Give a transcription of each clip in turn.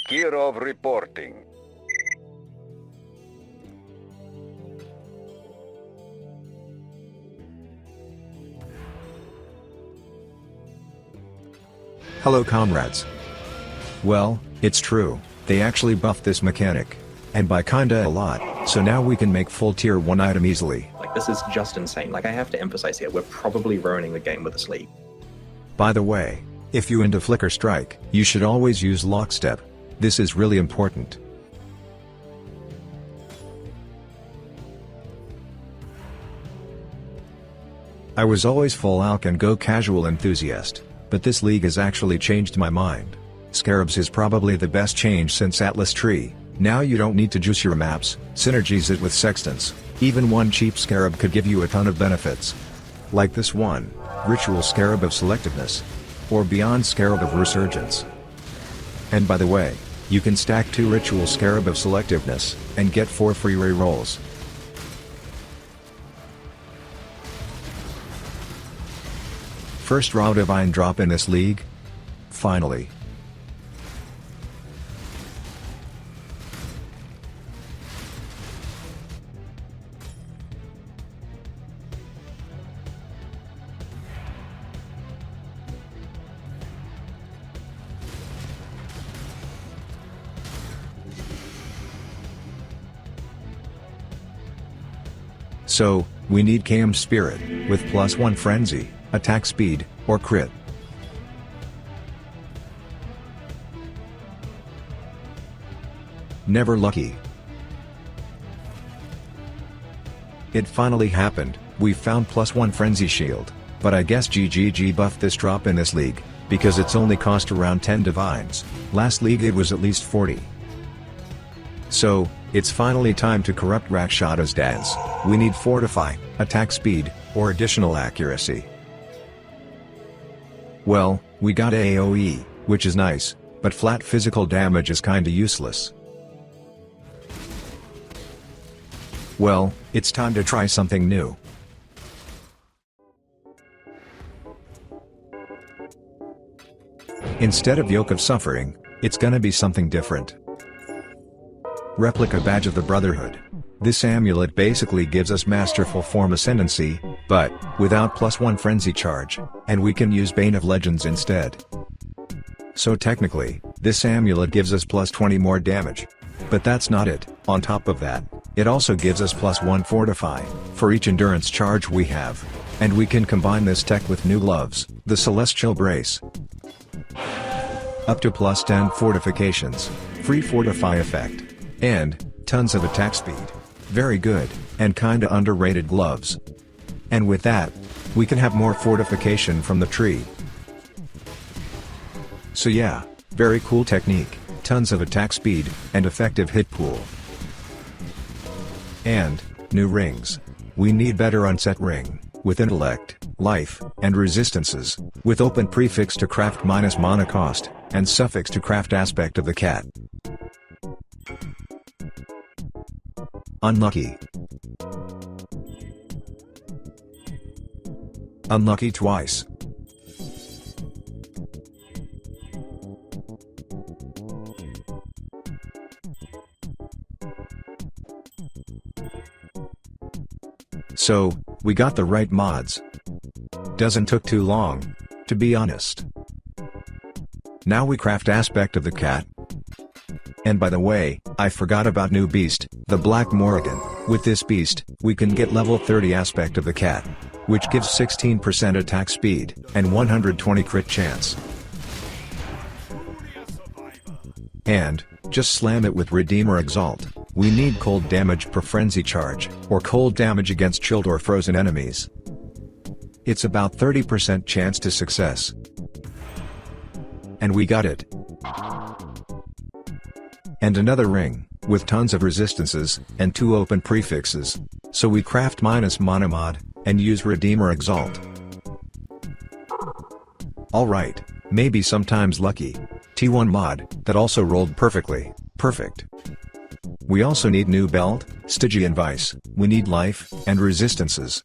Kirov reporting. Hello comrades. Well, it's true, they actually buffed this mechanic. And by kinda a lot, so now we can make full tier 1 item easily. Like, this is just insane. Like, I have to emphasize here, we're probably ruining the game with this league. By the way, if you into Flicker Strike, you should always use Lockstep. This is really important. I was always full alch and go casual enthusiast, but this league has actually changed my mind. Scarabs is probably the best change since Atlas Tree. Now you don't need to juice your maps, synergize it with sextants. Even one cheap scarab could give you a ton of benefits. Like this one, Ritual Scarab of Selectiveness. Or Beyond Scarab of Resurgence. And by the way, you can stack 2 Ritual Scarab of Selectiveness, and get 4 free rerolls. First raw divine drop in this league? Finally. So, we need KM Spirit, with +1 Frenzy, attack speed, or crit. Never lucky. It finally happened, we found +1 Frenzy Shield, but I guess GGG buffed this drop in this league, because it's only cost around 10 divines, last league it was at least 40. So, it's finally time to corrupt Rakshata's dance. We need Fortify, attack speed, or additional accuracy. Well, we got AoE, which is nice, but flat physical damage is kinda useless. Well, it's time to try something new. Instead of Yoke of Suffering, it's gonna be something different. Replica Badge of the Brotherhood. This amulet basically gives us Masterful Form Ascendancy, but without +1 Frenzy Charge, and we can use Bane of Legends instead. So technically, this amulet gives us +20 more damage. But that's not it. On top of that, it also gives us +1 Fortify, for each endurance charge we have. And we can combine this tech with new gloves, the Celestial Brace. Up to +10 fortifications, free Fortify effect. And, tons of attack speed. Very good, and kinda underrated gloves. And with that, we can have more fortification from the tree. So yeah, very cool technique, tons of attack speed, and effective hit pool. And, new rings. We need better unset ring, with intellect, life, and resistances, with open prefix to craft minus mana cost, and suffix to craft aspect of the cat. Unlucky. Unlucky twice. So, we got the right mods. Doesn't took too long, to be honest. Now we craft aspect of the cat. And by the way, I forgot about new beast, the Black Morrigan. With this beast, we can get level 30 aspect of the cat, which gives 16% attack speed, and 120 crit chance. And, just slam it with Redeemer Exalt. We need cold damage per frenzy charge, or cold damage against chilled or frozen enemies. It's about 30% chance to success. And we got it. And another ring, with tons of resistances, and 2 open prefixes. So we craft minus mana mod, and use Redeemer Exalt. Alright, maybe sometimes lucky. T1 mod, that also rolled perfectly, perfect. We also need new belt, Stygian Vice, we need life, and resistances.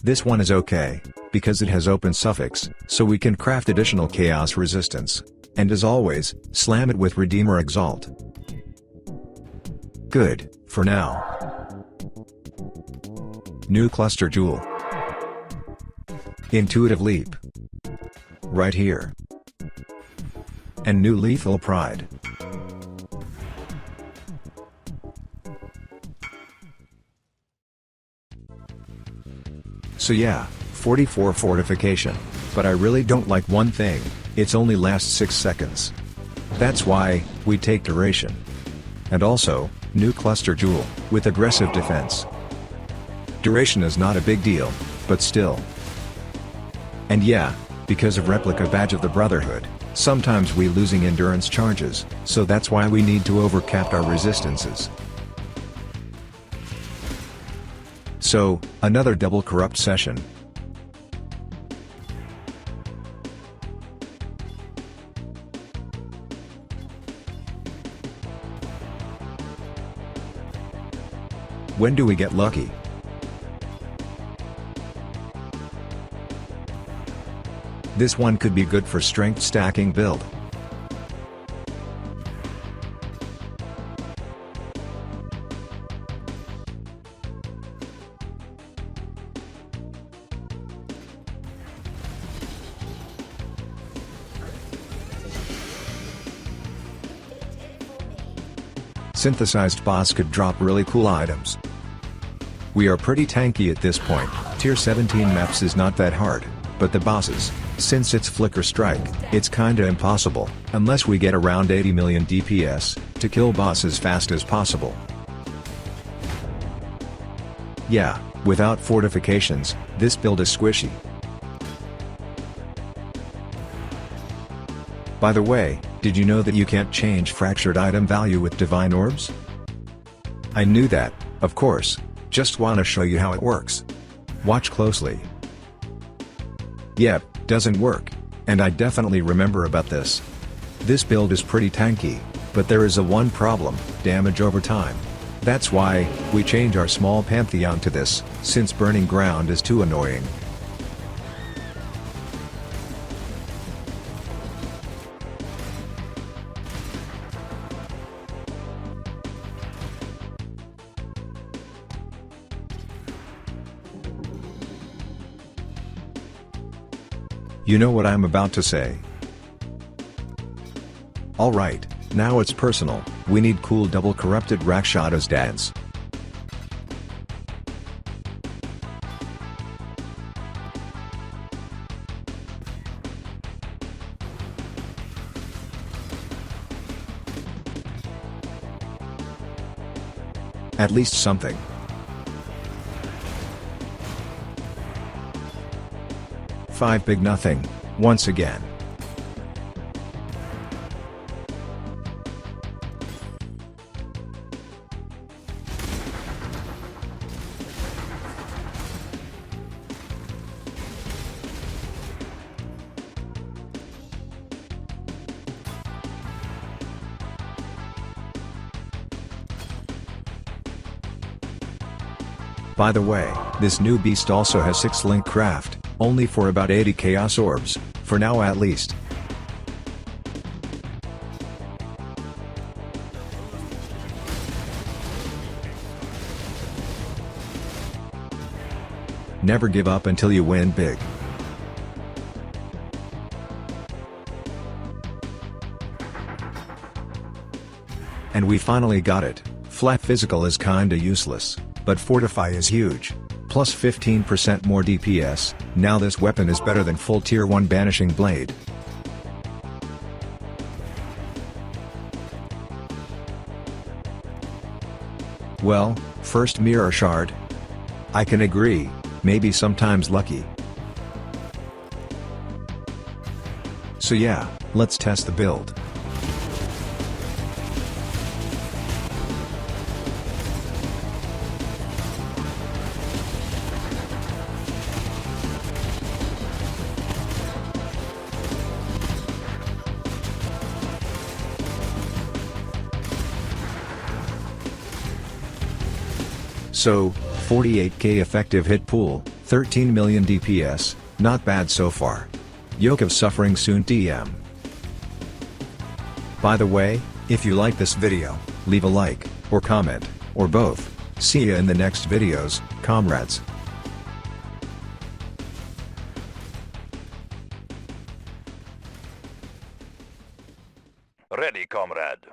This one is okay, because it has open suffix, so we can craft additional chaos resistance. And as always, slam it with Redeemer Exalt. Good, for now. New Cluster Jewel. Intuitive Leap. Right here. And new Lethal Pride. So yeah, 44 fortification. But I really don't like one thing, it's only lasts 6 seconds. That's why, we take duration. And also, new Cluster Jewel, with aggressive defense. Duration is not a big deal, but still. And yeah, because of Replica Badge of the Brotherhood, sometimes we losing endurance charges, so that's why we need to overcap our resistances. So, another double corrupt session. When do we get lucky? This one could be good for strength stacking build. Synthesized boss could drop really cool items. We are pretty tanky at this point, tier 17 maps is not that hard, but the bosses, since it's Flicker Strike, it's kinda impossible, unless we get around 80 million DPS, to kill boss as fast as possible. Yeah, without fortifications, this build is squishy. By the way, did you know that you can't change fractured item value with divine orbs? I knew that, of course, just wanna show you how it works. Watch closely. Yep, doesn't work, and I definitely remember about this. This build is pretty tanky, but there is a one problem, damage over time. That's why, we change our small pantheon to this, since burning ground is too annoying. You know what I'm about to say. Alright, now it's personal, we need cool double corrupted Rakshasa's dance. At least something. Five big nothing, once again. By the way, this new beast also has 6 link craft, only for about 80 chaos orbs, for now at least. Never give up until you win big. And we finally got it. Flat physical is kinda useless, but Fortify is huge. Plus 15% more DPS, now this weapon is better than full tier 1 Banishing Blade. Well, first Mirror Shard. I can agree, maybe sometimes lucky. So yeah, let's test the build. So, 48k effective hit pool, 13 million DPS, not bad so far. Yoke of Suffering soon TM. By the way, if you like this video, leave a like, or comment, or both. See ya in the next videos, comrades. Ready, comrade.